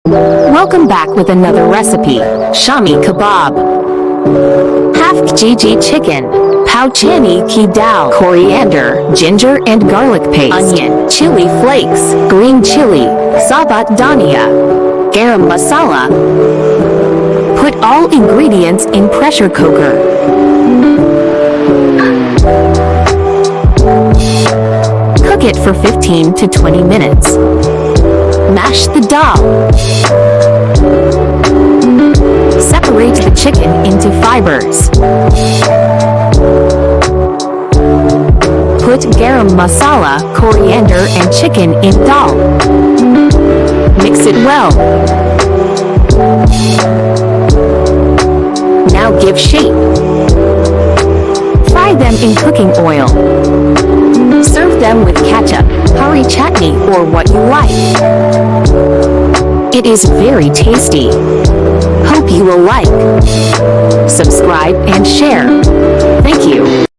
Welcome back with another recipe, Shami Kabab. Half kg chicken, pao chani ki dal, coriander, ginger and garlic paste, onion, chili flakes, green chili, sabat dhania, garam masala. Put all ingredients in pressure cooker. Cook it for 15 to 20 minutes. Mash the dal. Separate the chicken into fibers. Put garam masala, coriander and chicken in dal. Mix it well. Now give shape. Fry them in cooking oil. Serve them with ketchup, Hari Chatni or what you like. It is very tasty. Hope you will like, subscribe and share. Thank you.